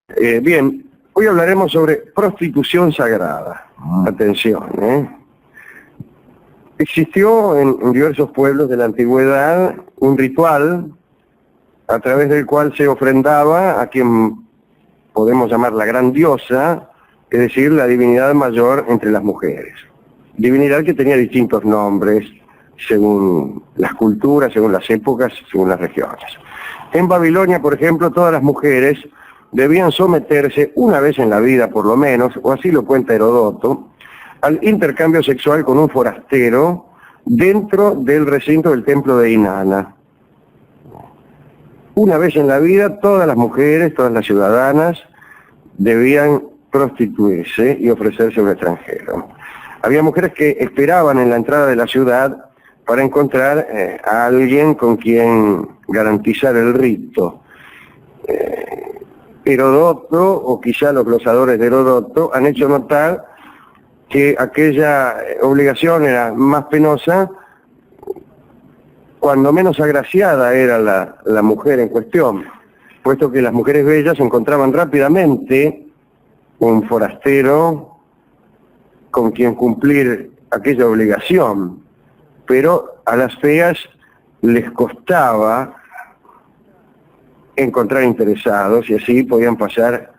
Bien, hoy hablaremos sobre prostitución sagrada. Atención, Existió en diversos pueblos de la antigüedad un ritual a través del cual se ofrendaba a quien podemos llamar la gran diosa, es decir, la divinidad mayor entre las mujeres. Divinidad que tenía distintos nombres según las culturas, según las épocas, según las regiones. En Babilonia, por ejemplo, todas las mujeres debían someterse una vez en la vida, por lo menos, o así lo cuenta Herodoto, al intercambio sexual con un forastero dentro del recinto del templo de Inanna. Una vez en la vida, todas las mujeres, todas las ciudadanas, debían prostituirse y ofrecerse a un extranjero. Había mujeres que esperaban en la entrada de la ciudad para encontrar a alguien con quien garantizar el rito. Herodoto, o quizá los glosadores de Herodoto, han hecho notar que aquella obligación era más penosa cuando menos agraciada era la mujer en cuestión, puesto que las mujeres bellas encontraban rápidamente un forastero con quien cumplir aquella obligación, pero a las feas les costaba encontrar interesados y así podían pasar,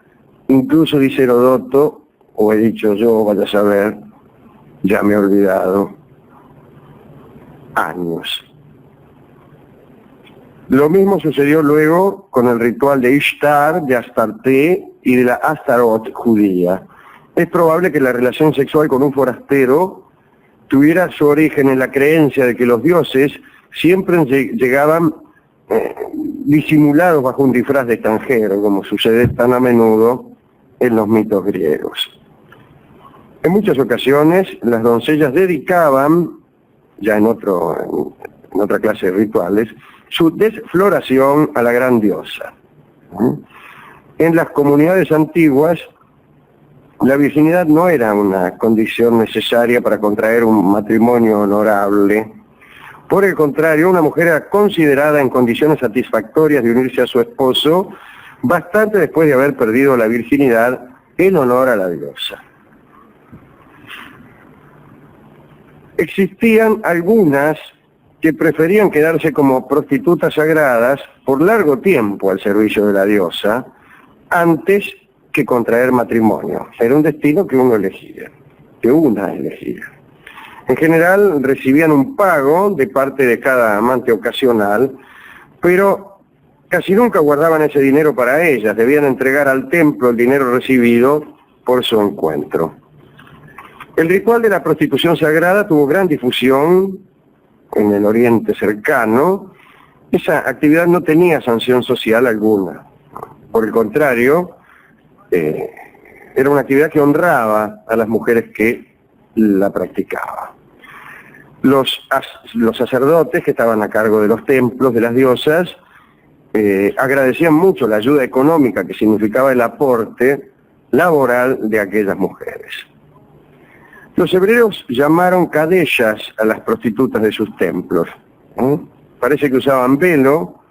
incluso dice Herodoto, o he dicho yo, vaya a saber, ya me he olvidado, años. Lo mismo sucedió luego con el ritual de Ishtar, de Astarte y de la Astarot judía. Es probable que la relación sexual con un forastero tuviera su origen en la creencia de que los dioses siempre llegaban disimulados bajo un disfraz de extranjero, como sucede tan a menudo en los mitos griegos. En muchas ocasiones las doncellas dedicaban, ya en otra clase de rituales, su desfloración a la gran diosa. En las comunidades antiguas, la virginidad no era una condición necesaria para contraer un matrimonio honorable. Por el contrario, una mujer era considerada en condiciones satisfactorias de unirse a su esposo bastante después de haber perdido la virginidad en honor a la diosa. Existían algunas que preferían quedarse como prostitutas sagradas por largo tiempo al servicio de la diosa antes que contraer matrimonio. Era un destino que uno elegía, que una elegía. En general recibían un pago de parte de cada amante ocasional, pero casi nunca guardaban ese dinero para ellas, debían entregar al templo el dinero recibido por su encuentro. El ritual de la prostitución sagrada tuvo gran difusión en el Oriente cercano. Esa actividad no tenía sanción social alguna. Por el contrario, era una actividad que honraba a las mujeres que la practicaban. Los sacerdotes que estaban a cargo de los templos de las diosas agradecían mucho la ayuda económica que significaba el aporte laboral de aquellas mujeres. Los hebreos llamaron cadeyas a las prostitutas de sus templos. Parece que usaban velo,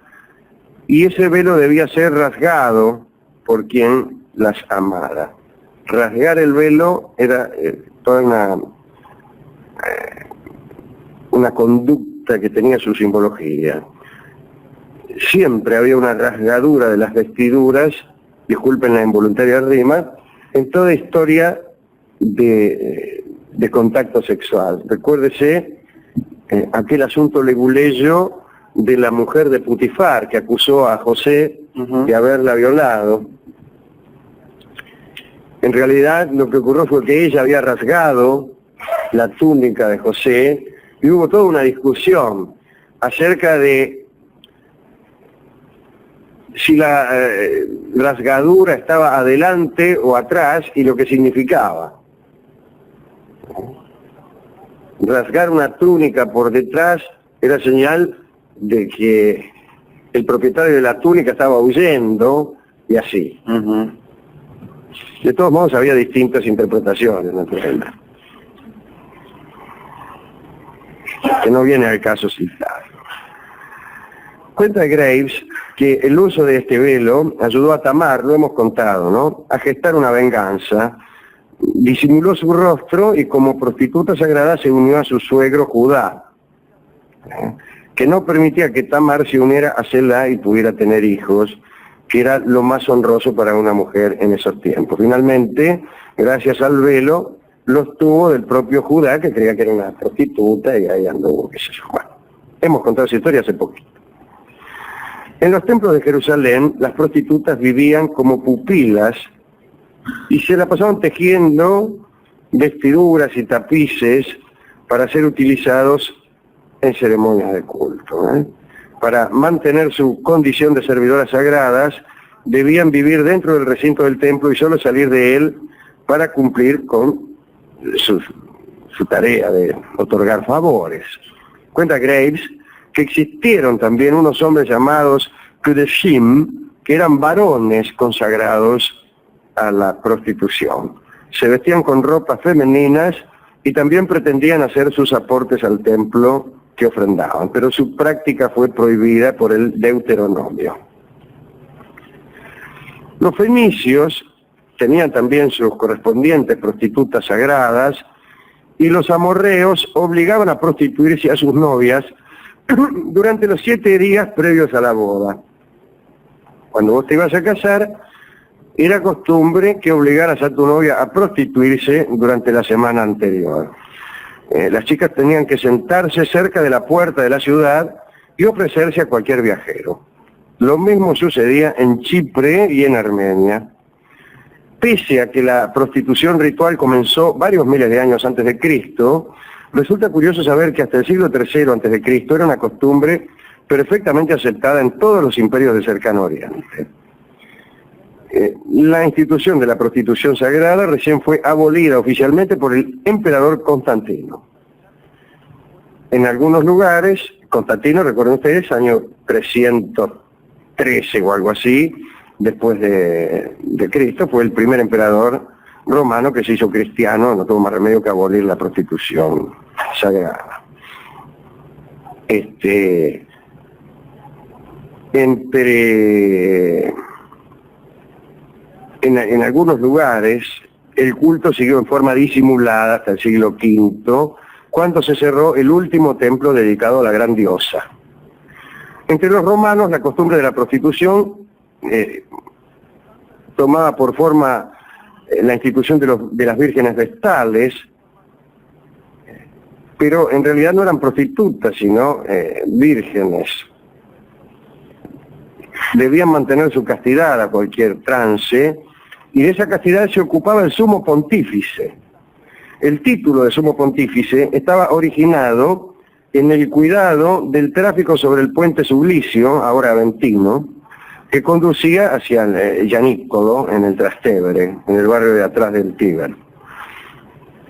y ese velo debía ser rasgado por quien las amara. Rasgar el velo era toda una conducta que tenía su simbología. Siempre había una rasgadura de las vestiduras, disculpen la involuntaria rima, en toda historia de contacto sexual. Recuérdese aquel asunto leguleyo de la mujer de Putifar que acusó a José de haberla violado. En realidad lo que ocurrió fue que ella había rasgado la túnica de José y hubo toda una discusión acerca de si la rasgadura estaba adelante o atrás y lo que significaba. Rasgar una túnica por detrás era señal de que el propietario de la túnica estaba huyendo y así. De todos modos había distintas interpretaciones, naturalmente, que no viene al caso citarlo. Cuenta Graves que el uso de este velo ayudó a Tamar, lo hemos contado, ¿no?, a gestar una venganza. Disimuló su rostro y como prostituta sagrada se unió a su suegro Judá, que no permitía que Tamar se uniera a Selá y pudiera tener hijos, que era lo más honroso para una mujer en esos tiempos. Finalmente, gracias al velo, los tuvo del propio Judá, que creía que era una prostituta, y ahí anduvo, qué sé yo. Bueno, hemos contado esa historia hace poquito. En los templos de Jerusalén, las prostitutas vivían como pupilas y se la pasaban tejiendo vestiduras y tapices para ser utilizados en ceremonias de culto. Para mantener su condición de servidoras sagradas, debían vivir dentro del recinto del templo y solo salir de él para cumplir con su tarea de otorgar favores. Cuenta Graves que existieron también unos hombres llamados Kudeshim, que eran varones consagrados a la prostitución. Se vestían con ropas femeninas y también pretendían hacer sus aportes al templo que ofrendaban, pero su práctica fue prohibida por el Deuteronomio. Los fenicios tenían también sus correspondientes prostitutas sagradas y los amorreos obligaban a prostituirse a sus novias durante los 7 días previos a la boda. Cuando vos te ibas a casar, era costumbre que obligaras a tu novia a prostituirse durante la semana anterior. Las chicas tenían que sentarse cerca de la puerta de la ciudad y ofrecerse a cualquier viajero. Lo mismo sucedía en Chipre y en Armenia. Pese a que la prostitución ritual comenzó varios miles de años antes de Cristo, resulta curioso saber que hasta el siglo III antes de Cristo era una costumbre perfectamente aceptada en todos los imperios del cercano Oriente. La institución de la prostitución sagrada recién fue abolida oficialmente por el emperador Constantino. En algunos lugares, Constantino, recuerden ustedes, año 313 o algo así, después de Cristo, fue el primer emperador romano que se hizo cristiano, no tuvo más remedio que abolir la prostitución sagrada. En algunos lugares el culto siguió en forma disimulada hasta el siglo V, cuando se cerró el último templo dedicado a la gran diosa. Entre los romanos la costumbre de la prostitución tomaba por forma la institución de las vírgenes vestales, pero en realidad no eran prostitutas, sino vírgenes. Debían mantener su castidad a cualquier trance, y de esa castidad se ocupaba el sumo pontífice. El título de sumo pontífice estaba originado en el cuidado del tráfico sobre el puente Sublicio, ahora Aventino, que conducía hacia el Gianicolo, en el Trastevere, en el barrio de atrás del Tíber.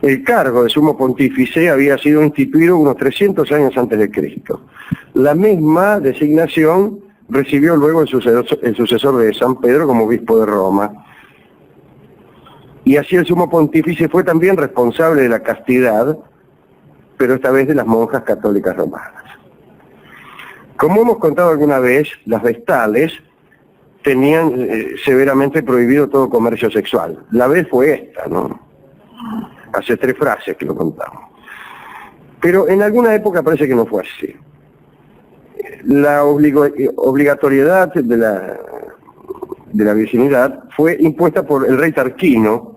El cargo de sumo pontífice había sido instituido unos 300 años antes de Cristo. La misma designación recibió luego el sucesor de San Pedro como obispo de Roma. Y así el sumo pontífice fue también responsable de la castidad, pero esta vez de las monjas católicas romanas. Como hemos contado alguna vez, las vestales tenían severamente prohibido todo comercio sexual. La vez fue esta, ¿no? Hace 3 frases que lo contamos. Pero en alguna época parece que no fue así. La obligatoriedad de la virginidad fue impuesta por el rey Tarquino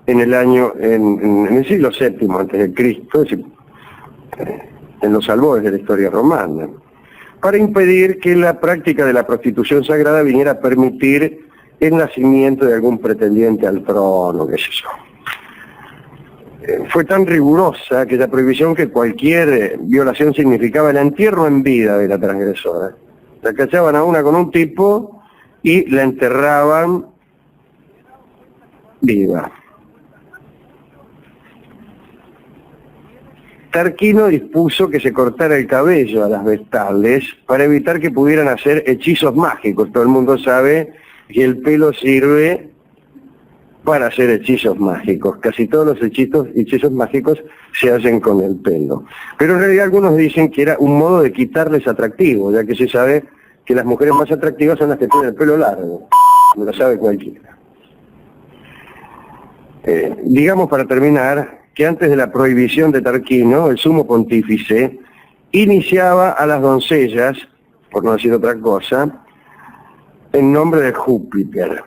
en el siglo VII antes de Cristo, en los albores de la historia romana, para impedir que la práctica de la prostitución sagrada viniera a permitir el nacimiento de algún pretendiente al trono, qué sé yo. Fue tan rigurosa aquella prohibición que cualquier violación significaba el entierro en vida de la transgresora. La cachaban a una con un tipo y la enterraban viva. Tarquino dispuso que se cortara el cabello a las vestales para evitar que pudieran hacer hechizos mágicos. Todo el mundo sabe que el pelo sirve para hacer hechizos mágicos. Casi todos los hechizos mágicos se hacen con el pelo. Pero en realidad algunos dicen que era un modo de quitarles atractivo, ya que se sabe que las mujeres más atractivas son las que tienen el pelo largo, no lo sabe cualquiera. Digamos para terminar que antes de la prohibición de Tarquino, el sumo pontífice iniciaba a las doncellas, por no decir otra cosa, en nombre de Júpiter.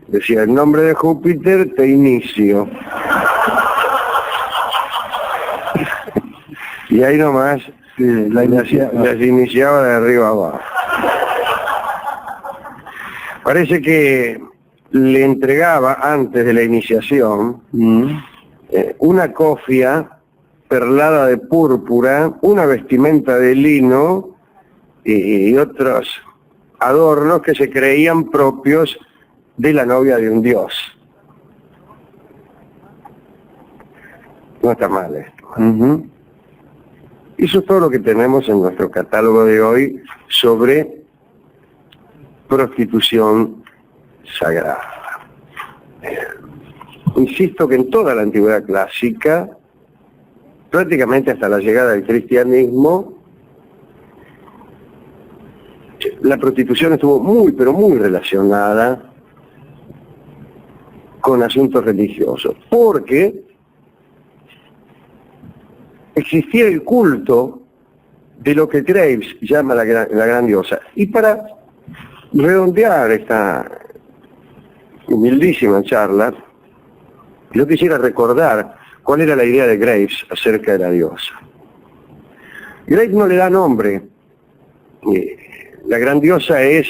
Decía, en nombre de Júpiter te inicio. Y ahí nomás las iniciaba de arriba abajo. Parece que le entregaba antes de la iniciación una cofia perlada de púrpura, una vestimenta de lino y otros adornos que se creían propios de la novia de un dios. No está mal esto. Eso es todo lo que tenemos en nuestro catálogo de hoy sobre prostitución sagrada. Insisto que en toda la antigüedad clásica, prácticamente hasta la llegada del cristianismo, la prostitución estuvo muy, pero muy relacionada con asuntos religiosos, porque existía el culto de lo que Graves llama la gran diosa. Y para redondear esta humildísima charla, yo quisiera recordar cuál era la idea de Graves acerca de la diosa. Graves no le da nombre. La gran diosa es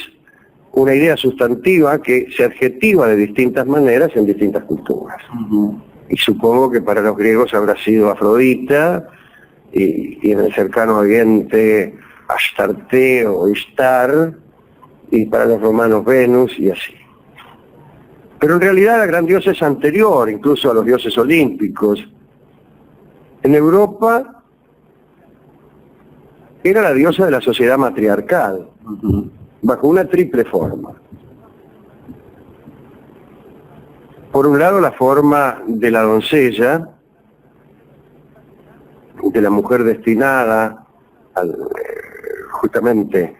una idea sustantiva que se adjetiva de distintas maneras en distintas culturas. Y supongo que para los griegos habrá sido Afrodita, y en el cercano oriente Astarte o Ishtar, y para los romanos Venus y así. Pero en realidad la gran diosa es anterior incluso a los dioses olímpicos. En Europa era la diosa de la sociedad matriarcal, bajo una triple forma. Por un lado, la forma de la doncella, de la mujer destinada justamente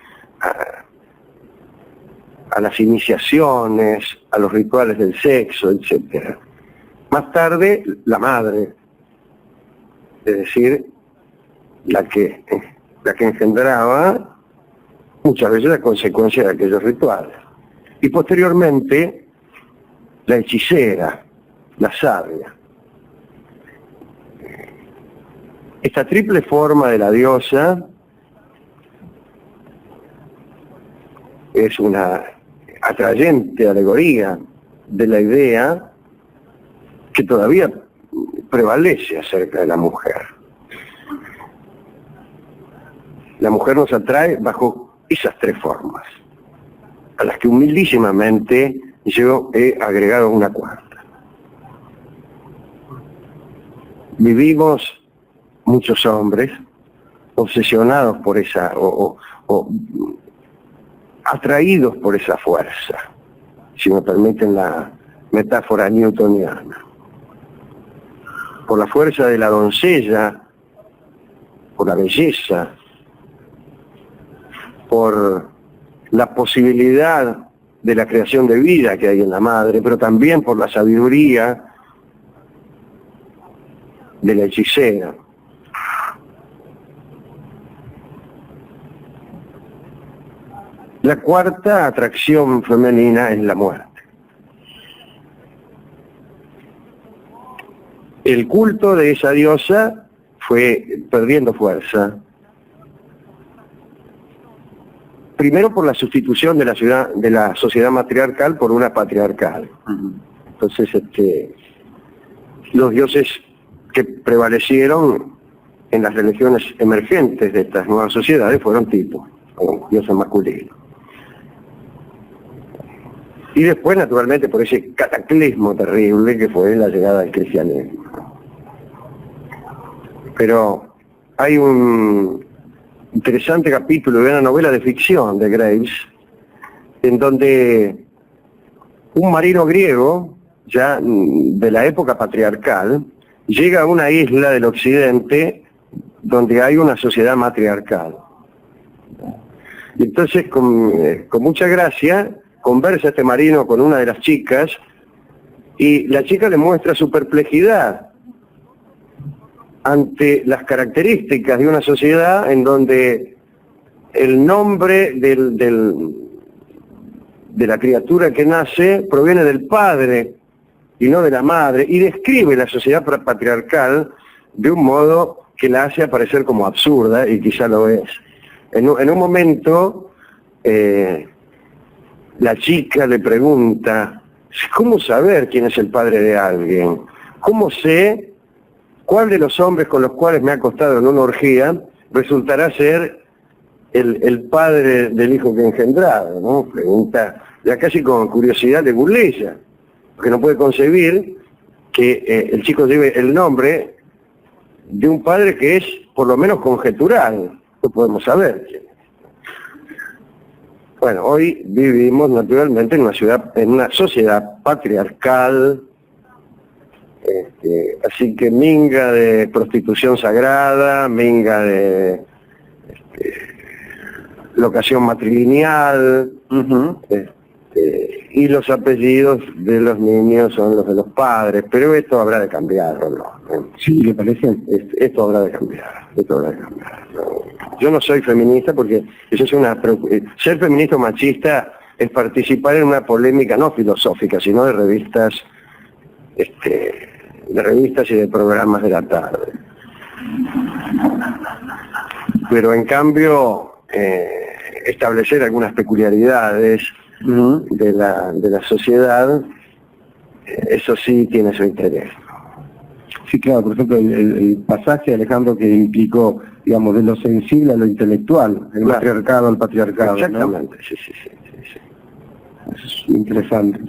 a las iniciaciones, a los rituales del sexo, etc. Más tarde, la madre, es decir, la que engendraba muchas veces la consecuencia de aquellos rituales. Y posteriormente, la hechicera, la sabia. Esta triple forma de la diosa es una atrayente alegoría de la idea que todavía prevalece acerca de la mujer. La mujer nos atrae bajo esas tres formas, a las que humildísimamente yo he agregado una cuarta. Vivimos muchos hombres obsesionados por esa, o atraídos por esa fuerza, si me permiten la metáfora newtoniana, por la fuerza de la doncella, por la belleza, por la posibilidad de la creación de vida que hay en la madre, pero también por la sabiduría de la hechicera. La cuarta atracción femenina es la muerte. El culto de esa diosa fue perdiendo fuerza. Primero por la sustitución de la sociedad matriarcal por una patriarcal. Entonces, los dioses que prevalecieron en las religiones emergentes de estas nuevas sociedades fueron tipos, o dioses masculinos. Y después, naturalmente, por ese cataclismo terrible que fue la llegada del cristianismo. Pero hay un interesante capítulo de una novela de ficción de Graves, en donde un marino griego, ya de la época patriarcal, llega a una isla del occidente donde hay una sociedad matriarcal. Y entonces, con mucha gracia, conversa este marino con una de las chicas, y la chica le muestra su perplejidad ante las características de una sociedad en donde el nombre de la criatura que nace proviene del padre y no de la madre, y describe la sociedad patriarcal de un modo que la hace aparecer como absurda, y quizá lo es. En un momento, la chica le pregunta: ¿cómo saber quién es el padre de alguien? ¿Cómo sé cuál de los hombres con los cuales me ha acostado en una orgía resultará ser el padre del hijo que he engendrado? ¿No? Pregunta, ya casi con curiosidad de burlilla, porque no puede concebir que el chico lleve el nombre de un padre que es por lo menos conjetural. No podemos saber quién es. Bueno, hoy vivimos naturalmente en una sociedad patriarcal, así que minga de prostitución sagrada, minga de locación matrilineal, y los apellidos de los niños son los de los padres, pero esto habrá de cambiar, ¿o no? Sí, ¿le parece? Esto habrá de cambiar, Yo no soy feminista porque eso es ser feminista o machista es participar en una polémica no filosófica, sino de revistas y de programas de la tarde. Pero en cambio, establecer algunas peculiaridades de la sociedad, eso sí tiene su interés. Sí, claro, por ejemplo, el pasaje, Alejandro, que implicó, digamos, de lo sensible a lo intelectual, el matriarcado al patriarcado. Exactamente, ¿no? Sí. Es interesante.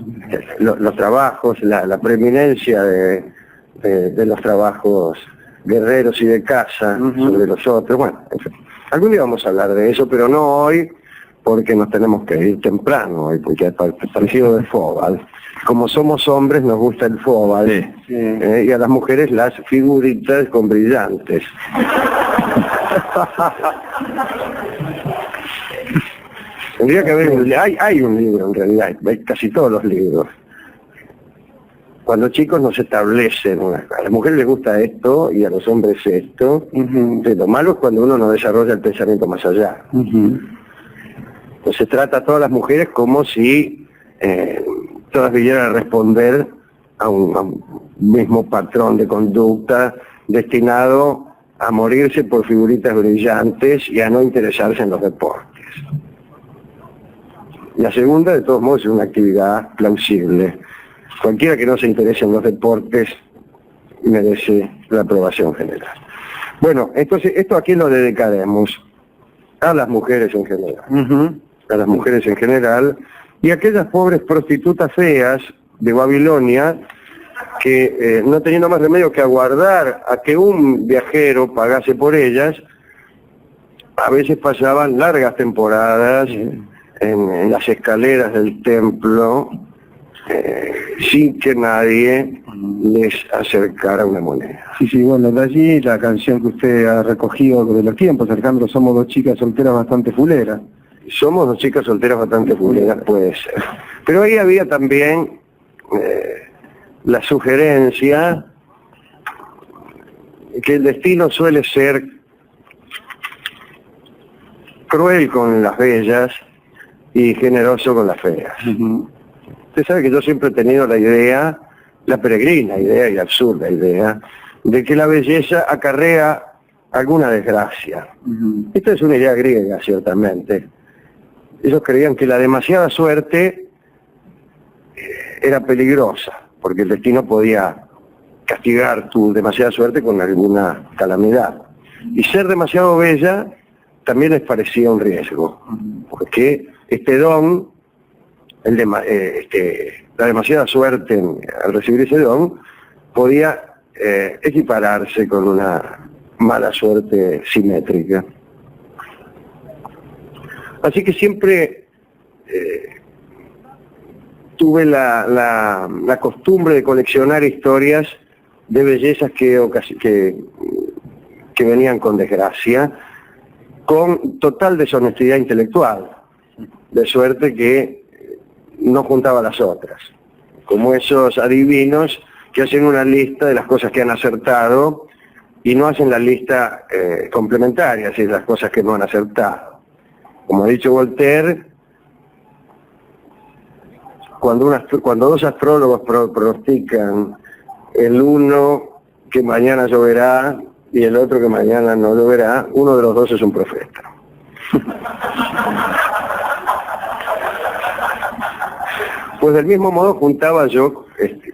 Los trabajos, la preeminencia de los trabajos guerreros y de casa sobre los otros. Bueno, en fin, algún día vamos a hablar de eso, pero no hoy, porque nos tenemos que ir temprano hoy, porque es parecido de Fóbal. Como somos hombres nos gusta el Fóbal, y a las mujeres las figuritas con brillantes. Tendría que haber, hay un libro en realidad, hay casi todos los libros. Cuando chicos nos establecen, a las mujeres les gusta esto y a los hombres esto, lo malo es cuando uno no desarrolla el pensamiento más allá. Entonces trata a todas las mujeres como si todas vinieran a responder a un mismo patrón de conducta destinado a morirse por figuritas brillantes y a no interesarse en los deportes. La segunda, de todos modos, es una actividad plausible. Cualquiera que no se interese en los deportes merece la aprobación general. Bueno, entonces, ¿esto a quién lo dedicaremos? A las mujeres en general. A las mujeres en general y a aquellas pobres prostitutas feas de Babilonia que, no teniendo más remedio que aguardar a que un viajero pagase por ellas, a veces pasaban largas temporadas en las escaleras del templo sin que nadie les acercara una moneda. Sí, bueno, de allí la canción que usted ha recogido de los tiempos, Alejandro, somos dos chicas solteras bastante fuleras. Somos dos chicas solteras bastante fuleras, puede ser. Pero ahí había también la sugerencia que el destino suele ser cruel con las bellas y generoso con las feas. Usted sabe que yo siempre he tenido la idea, la peregrina idea y la absurda idea, de que la belleza acarrea alguna desgracia. Esta es una idea griega, ciertamente. Ellos creían que la demasiada suerte era peligrosa, porque el destino podía castigar tu demasiada suerte con alguna calamidad. Y ser demasiado bella también les parecía un riesgo, porque este don, la demasiada suerte al recibir ese don, podía equipararse con una mala suerte simétrica. Así que siempre tuve la costumbre de coleccionar historias de bellezas que venían con desgracia, con total deshonestidad intelectual, de suerte que no juntaba las otras, como esos adivinos que hacen una lista de las cosas que han acertado y no hacen la lista complementaria, es decir, las cosas que no han acertado. Como ha dicho Voltaire, cuando dos astrólogos pronostican, el uno que mañana lloverá y el otro que mañana no lloverá, uno de los dos es un profeta. Pues del mismo modo juntaba yo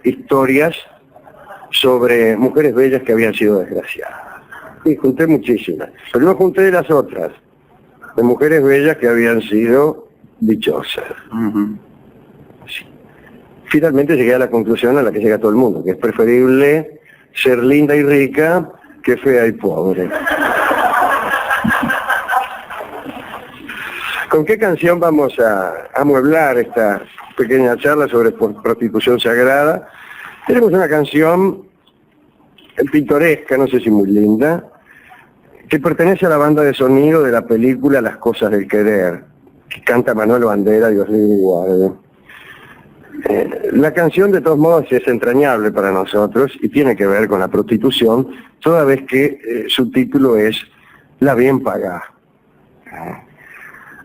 historias sobre mujeres bellas que habían sido desgraciadas. Y junté muchísimas, pero no junté las otras, de mujeres bellas que habían sido dichosas. Sí. Finalmente llegué a la conclusión a la que llega todo el mundo, que es preferible ser linda y rica que fea y pobre. ¿Con qué canción vamos a amueblar esta pequeña charla sobre prostitución sagrada? Tenemos una canción pintoresca, no sé si muy linda, que pertenece a la banda de sonido de la película Las cosas del querer, que canta Manuel Bandera, Dios libre y guarde. La canción de todos modos es entrañable para nosotros y tiene que ver con la prostitución, toda vez que su título es La bien pagada.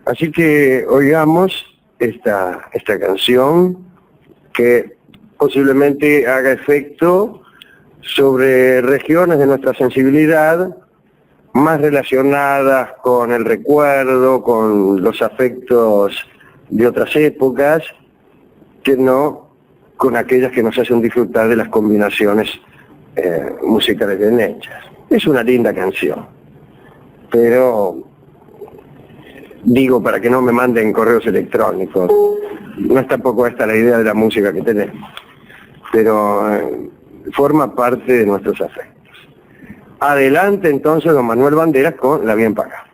Así que oigamos esta canción que posiblemente haga efecto sobre regiones de nuestra sensibilidad más relacionadas con el recuerdo, con los afectos de otras épocas, que no con aquellas que nos hacen disfrutar de las combinaciones musicales bien hechas. Es una linda canción, pero digo para que no me manden correos electrónicos, no es tampoco esta la idea de la música que tenemos, pero forma parte de nuestros afectos. Adelante entonces don Manuel Banderas con La bien pagada.